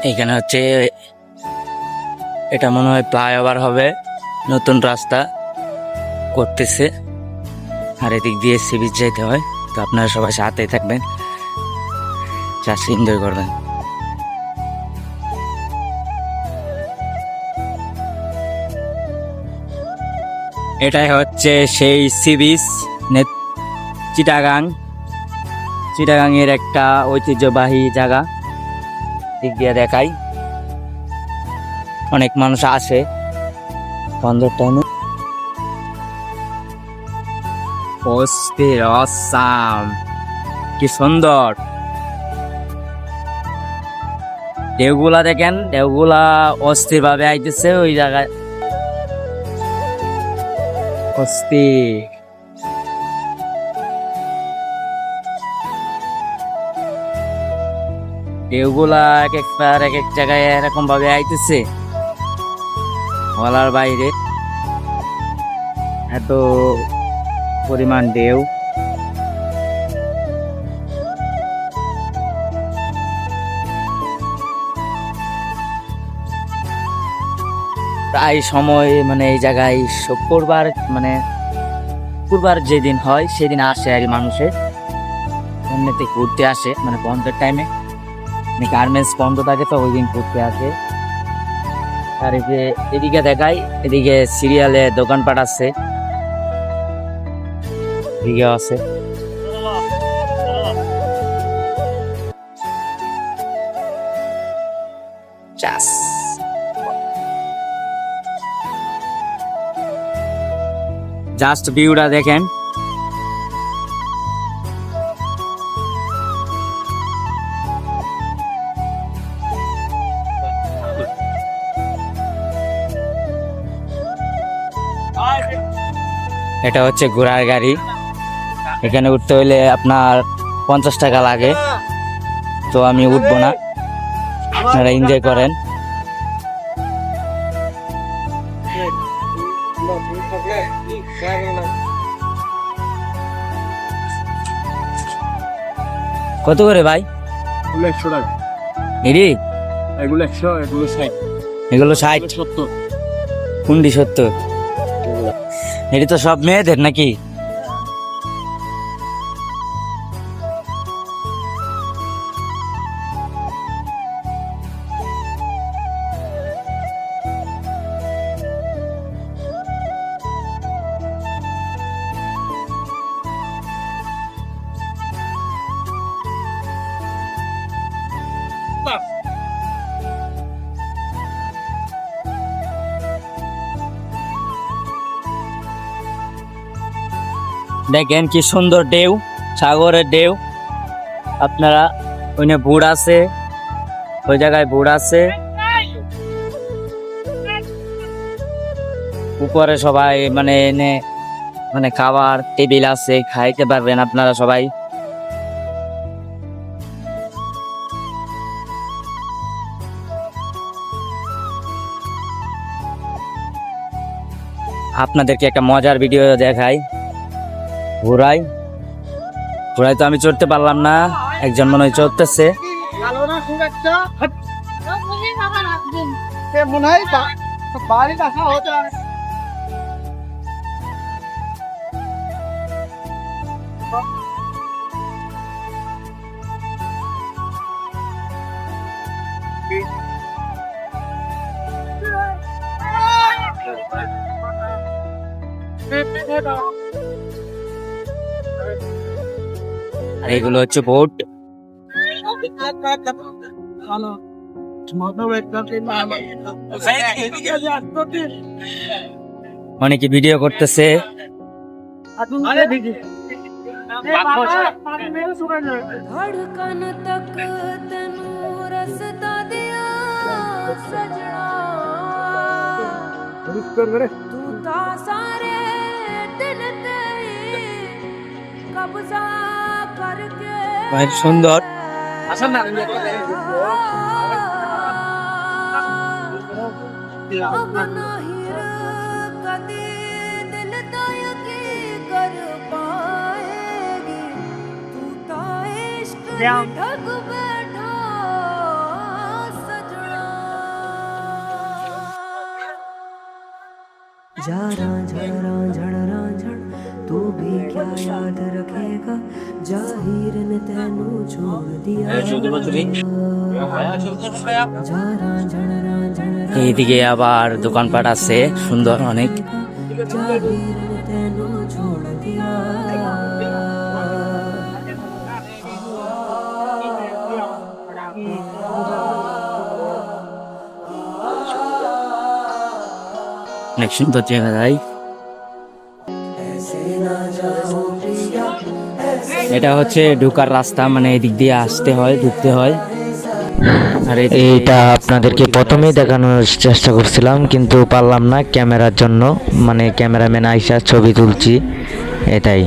এখানে হচ্ছে এটা মনে হয় ফ্লাইওভার হবে, নতুন রাস্তা করতেছে, আর এদিক দিয়ে সি বিচ যেতে হয়। তো আপনারা সবাই সাথেই থাকবেন, জাস্ট এনজয় করবেন। এটাই হচ্ছে সেই সি বিচ, চিটাগাং। চিটাগাং এর একটা ঐতিহ্যবাহী জায়গা, দিক দিয়ে দেখাই। অনেক মানুষ আসে বন্ধের টাইমে। কি সুন্দর ঢেউগুলা দেখেন, ঢেউগুলা অস্থির ভাবে আইতেছে ওই জায়গায়, অস্থির। ঢেউগুলা এক একবার এক এক জায়গায় এরকম ভাবে আইতেছে, বলার বাইরে। এত পরিমাণ ঢেউ। প্রায় সময় মানে এই জায়গায় শুক্রবার মানে শুক্রবার যেদিন হয় সেদিন আসে আর মানুষের এমনিতে ঘুরতে আসে, মানে বন্ধের টাইমে, মানে গার্মেন্টস বন্ধ থাকে তো ওই দিন ঘুরতে আসে। আর এই যে এদিকে দেখাই, এদিকে সিরিয়ালে দোকানপাট আছে, এদিকে আছে। জাস্ট ভিউটা দেখেন। এটা হচ্ছে ঘোড়ার গাড়ি, এখানে উঠতে হইলে আপনার 50 টাকা লাগে, তো আমি উঠবো না, আপনারা এনজয় করেন। কত করে ভাই? 100 টাকা। এগুলো 100, এগুলো 60। এগুলো 60, 70। কুন্ডি 70। এটি তো সব মেয়েদের নাকি? দেখেন কি সুন্দর ঢেউ, সাগরের ঢেউ। আপনারা ওইখানে বুড় আছে, ওই জায়গায় বুড় আছে, উপরে সবাই মানে এনে মানে খাবার টেবিল আছে, খাইতে পারবেন আপনারা সবাই। আপনাদেরকে একটা মজার ভিডিও দেখাই। ঘোড়ায় তো আমি চড়তে পারলাম না, একজন মনে হয় চড়তেছে। আর এগুলো হচ্ছে বোট। অনেকে ভিডিও করতেছে। धड़कन तक तेनू रसता दिया सजना तू ता सारे दिल ते कब्जा करके অনেক সুন্দর। अब नहीं कदी दिल तो यकीन कर पाएगी तू तो इश्क में ठग बैठा सजना जा रांझण तू भी क्या याद रखेगा जाहिर ने तेनू छोड़ दिया जा रांझण এইদিকে আবার দোকানপাট আছে সুন্দর অনেক। जाहिर ने तेनू छोड़ दिया অনেক সুন্দর জায়গা যায়। এটা হচ্ছে ঢোকার রাস্তা, মানে এদিক দিয়ে আসতে হয়, ঢুকতে হয়। আর এইটা আপনাদেরকে প্রথমেই দেখানোর চেষ্টা করছিলাম কিন্তু পারলাম না ক্যামেরার জন্য, মানে ক্যামেরাম্যান আইসা ছবি তুলছি এটাই।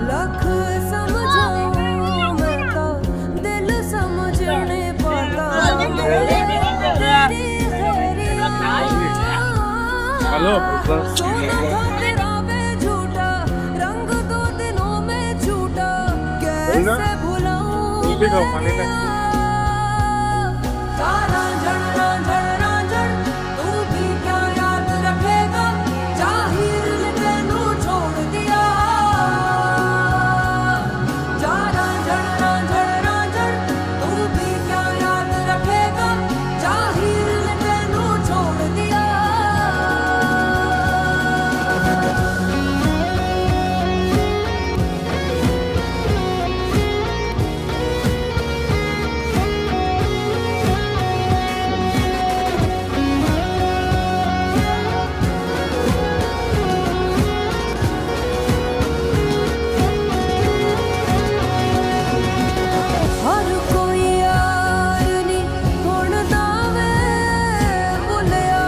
लख समझाऊं मैं तो दिल समझने पाता हेलो सोना था तेरा वे झूठा रंग दो दिनों में छूटा कैसे भुलाऊं भी खाओ, खाने का। रांझण तू भी क्या याद रखेगा जाहिर ने तेनू छोड़ दिया जा रांझण तू भी क्या याद रखेगा जाहिर ने तेनू छोड़ दिया हर कोई यार नी हुण दावे भुलिया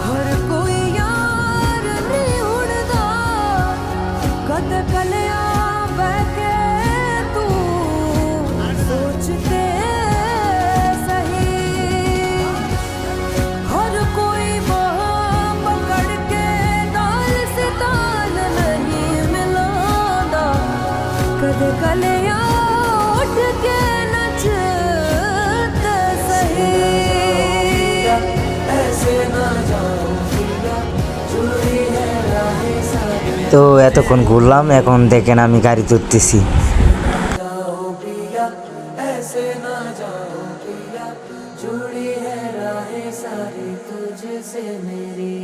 हर कोई यार नी हुण दा कद कलिया बैठे तू सोचते सही हर कोई बाह पकड़ के ताल से ताल नहीं मिलांदा कद कलिया उठ के नचते सही ऐसे ना जाओ चूड़ी है राहे सारी তো এতক্ষণ ঘুরলাম, এখন দেখেন আমি গাড়ি তুলতেছি। जाओ पिया ऐसे ना जाओ पिया जुड़ी है राहें सारी तुझसे मेरी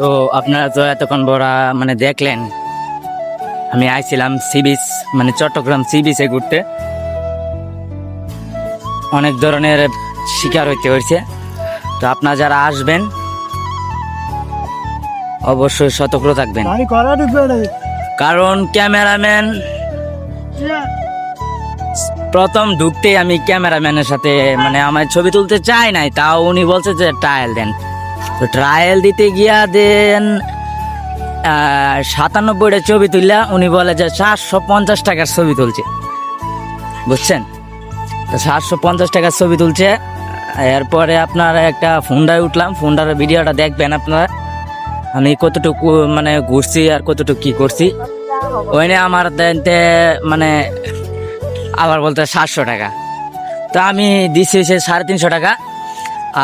তো আপনারা তো এতক্ষণ বড়া মানে দেখলেন, আমি আইছিলাম সি বিচ, মানে চট্টগ্রাম সি বিচে ঘুরতে। অনেক ধরনের শিকার হইতে হয়েছে। তো আপনারা যারা আসবেন অবশ্যই সতর্ক থাকবেন, কারণ ক্যামেরাম্যান প্রথম ঢুকতেই আমি ক্যামেরাম্যানের সাথে মানে আমার ছবি তুলতে চাই নাই, তাও উনি বলছে যে ট্রায়াল দেন। তো ট্রায়াল দিতে গিয়া দেন 97টা ছবি তুললা, উনি বলে যে 750 টাকার ছবি তুলছে, বুঝছেন? তো 750 টাকার ছবি তুলছে, এরপরে আপনার একটা ফোনটায় উঠলাম, ফোনটার ভিডিওটা দেখবেন আপনারা, আমি কতটুকু মানে ঘুরছি আর কতটুকু কি করছি। ওইনে আমার দেনতে মানে আবার বলতে 700 টাকা, তো আমি দিছি হচ্ছে 350 টাকা,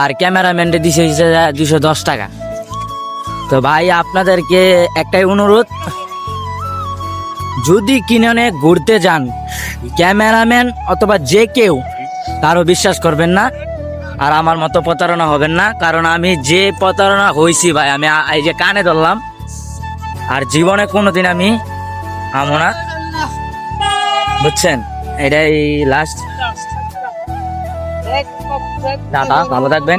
আর ক্যামেরাম্যানকে দিছি হচ্ছে 210 টাকা। তো ভাই আপনাদেরকে একটাই অনুরোধ, যদি কিনে ঘুরতে যান, ক্যামেরাম্যান অথবা যে কেউ কারো বিশ্বাস করবেন না, আর আমার মতো প্রতারণা হবেন না। কারণ আমি যে প্রতারণা হয়েছি ভাই, আমি এই যে কানে ধরলাম, আর জীবনে কোনোদিন আমি আমো না, বুঝছেন? এটাই লাস্ট। টাটা, ভালো থাকবেন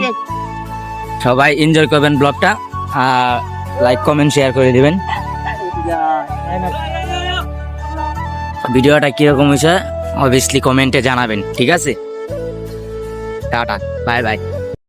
সবাই, এনজয় করবেন ব্লগটা, আর লাইক কমেন্ট শেয়ার করে দিবেন। ভিডিওটা কিরকম হয়েছে অবভিয়াসলি কমেন্টে জানাবেন, ঠিক আছে? Tata, bye bye.